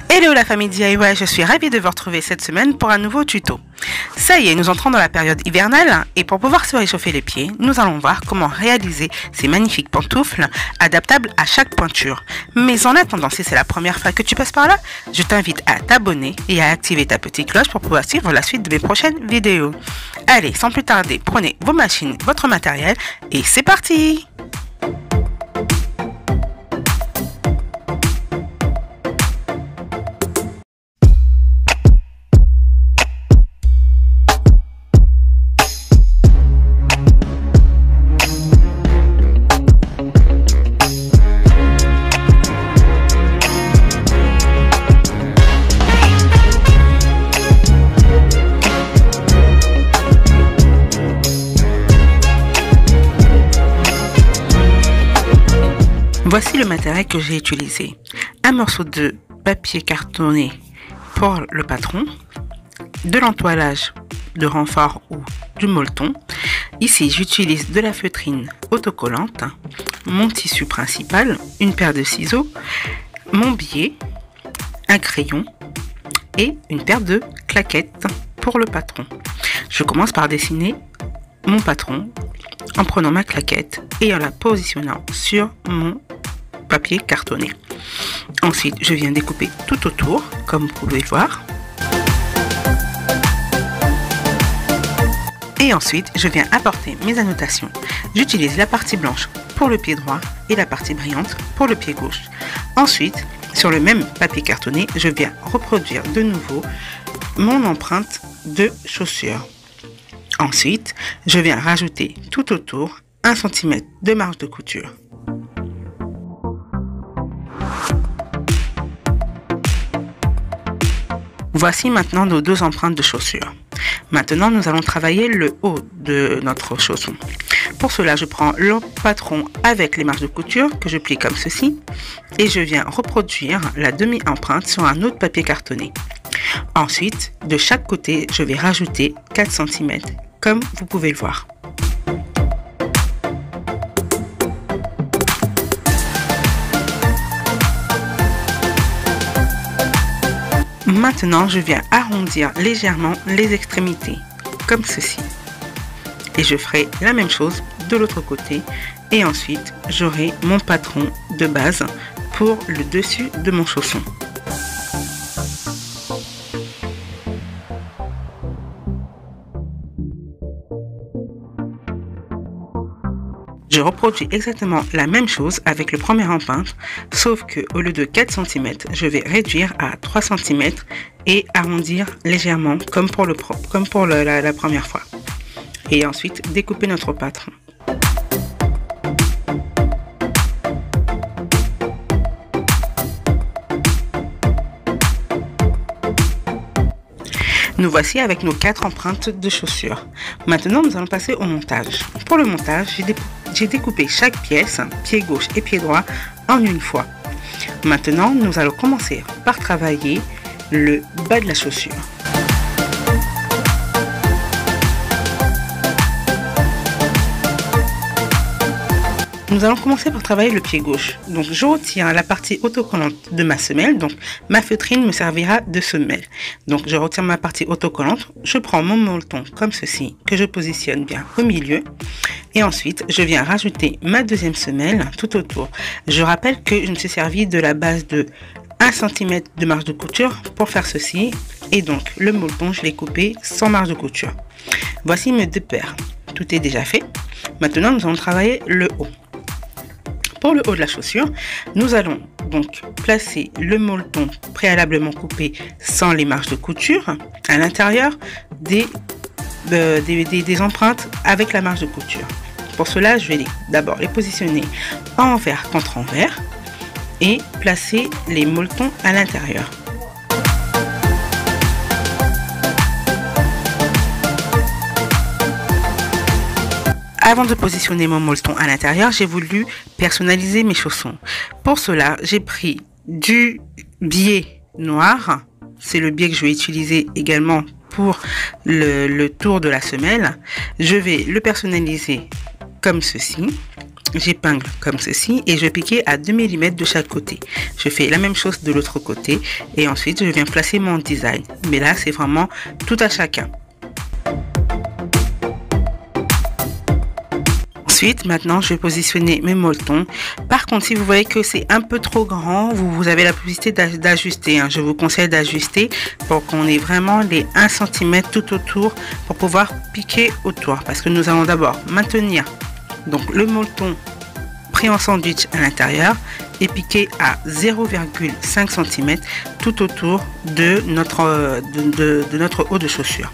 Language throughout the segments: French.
Hello la famille DIY, je suis ravie de vous retrouver cette semaine pour un nouveau tuto. Ça y est, nous entrons dans la période hivernale et pour pouvoir se réchauffer les pieds, nous allons voir comment réaliser ces magnifiques pantoufles adaptables à chaque pointure. Mais en attendant, si c'est la première fois que tu passes par là, je t'invite à t'abonner et à activer ta petite cloche pour pouvoir suivre la suite de mes prochaines vidéos. Allez, sans plus tarder, prenez vos machines, votre matériel et c'est parti! Voici le matériel que j'ai utilisé. Un morceau de papier cartonné pour le patron, de l'entoilage de renfort ou du molleton. Ici, j'utilise de la feutrine autocollante, mon tissu principal, une paire de ciseaux, mon biais, un crayon et une paire de claquettes pour le patron. Je commence par dessiner mon patron en prenant ma claquette et en la positionnant sur mon papier cartonné. Ensuite, je viens découper tout autour, comme vous pouvez le voir. Et ensuite, je viens apporter mes annotations. J'utilise la partie blanche pour le pied droit et la partie brillante pour le pied gauche. Ensuite, sur le même papier cartonné, je viens reproduire de nouveau mon empreinte de chaussure. Ensuite, je viens rajouter tout autour 1 cm de marge de couture. Voici maintenant nos deux empreintes de chaussures. Maintenant, nous allons travailler le haut de notre chausson. Pour cela, je prends le patron avec les marges de couture que je plie comme ceci et je viens reproduire la demi-empreinte sur un autre papier cartonné. Ensuite, de chaque côté, je vais rajouter 4 cm comme vous pouvez le voir. Maintenant, je viens arrondir légèrement les extrémités, comme ceci. Et je ferai la même chose de l'autre côté. Et ensuite, j'aurai mon patron de base pour le dessus de mon chausson. Je reproduis exactement la même chose avec le premier empreinte, sauf que au lieu de 4 cm, je vais réduire à 3 cm et arrondir légèrement comme pour la première fois. Et ensuite découper notre patron. Nous voici avec nos 4 empreintes de chaussures. Maintenant, nous allons passer au montage. Pour le montage, j'ai découpé chaque pièce, pied gauche et pied droit, en une fois. Maintenant, nous allons commencer par travailler le bas de la chaussure. Nous allons commencer par travailler le pied gauche. Donc je retire la partie autocollante de ma semelle. Donc ma feutrine me servira de semelle. Donc je retire ma partie autocollante. Je prends mon molleton comme ceci que je positionne bien au milieu. Et ensuite je viens rajouter ma deuxième semelle tout autour. Je rappelle que je me suis servi de la base de 1 cm de marge de couture pour faire ceci. Et donc le molleton je l'ai coupé sans marge de couture. Voici mes 2 paires. Tout est déjà fait. Maintenant nous allons travailler le haut. Pour le haut de la chaussure, nous allons donc placer le molleton préalablement coupé sans les marges de couture à l'intérieur des empreintes avec la marge de couture. Pour cela, je vais d'abord les positionner envers contre envers et placer les molletons à l'intérieur. Avant de positionner mon molleton à l'intérieur, j'ai voulu personnaliser mes chaussons. Pour cela, j'ai pris du biais noir. C'est le biais que je vais utiliser également pour le tour de la semelle. Je vais le personnaliser comme ceci. j'épingle comme ceci et je vais piquer à 2 mm de chaque côté. Je fais la même chose de l'autre côté et ensuite je viens placer mon design. Mais là, c'est vraiment tout à chacun. Ensuite, maintenant, je vais positionner mes molletons. Par contre, si vous voyez que c'est un peu trop grand, vous avez la possibilité d'ajuster. Je vous conseille d'ajuster pour qu'on ait vraiment les 1 cm tout autour pour pouvoir piquer autour. Parce que nous allons d'abord maintenir donc le molleton pris en sandwich à l'intérieur et piquer à 0,5 cm tout autour de notre haut de chaussure.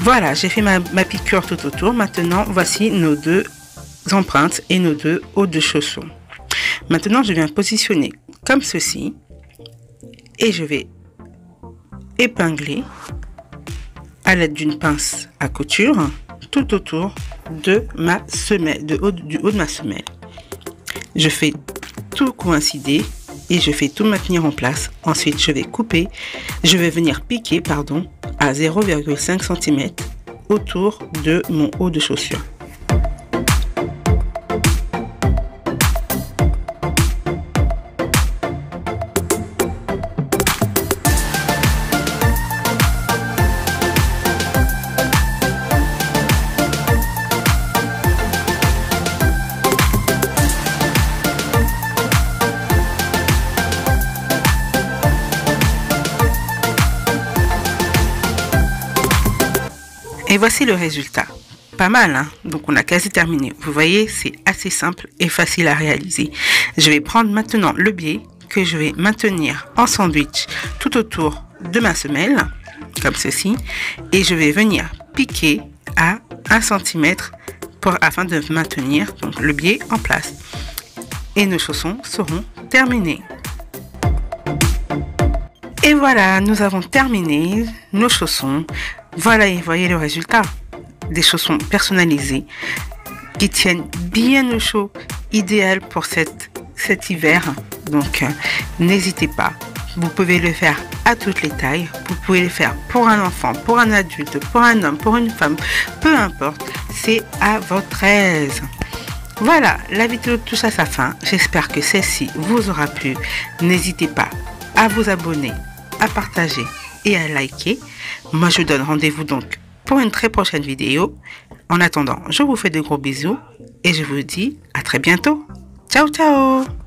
Voilà, j'ai fait ma piqûre tout autour. Maintenant, voici nos 2 empreintes et nos 2 hauts de chaussons. Maintenant, je viens positionner comme ceci et je vais épingler à l'aide d'une pince à couture tout autour de ma semelle, du haut de ma semelle. Je fais tout coïncider et je fais tout maintenir en place. Ensuite, je vais venir piquer, pardon, à 0,5 cm autour de mon haut de chaussure. Et voici le résultat. Pas mal, hein? Donc on a quasi terminé. Vous voyez, c'est assez simple et facile à réaliser. Je vais prendre maintenant le biais que je vais maintenir en sandwich tout autour de ma semelle, comme ceci. Et je vais venir piquer à 1 cm afin de maintenir donc, le biais en place. Et nos chaussons seront terminés. Et voilà, nous avons terminé nos chaussons. Voilà, et voyez le résultat. Des chaussons personnalisés qui tiennent bien au chaud, idéal pour cet hiver. Donc, n'hésitez pas. Vous pouvez le faire à toutes les tailles. Vous pouvez le faire pour un enfant, pour un adulte, pour un homme, pour une femme. Peu importe, c'est à votre aise. Voilà, la vidéo touche à sa fin. J'espère que celle-ci vous aura plu. N'hésitez pas à vous abonner, à partager et à liker. Moi, je vous donne rendez-vous donc pour une très prochaine vidéo. En attendant, je vous fais de gros bisous et je vous dis à très bientôt. Ciao, ciao!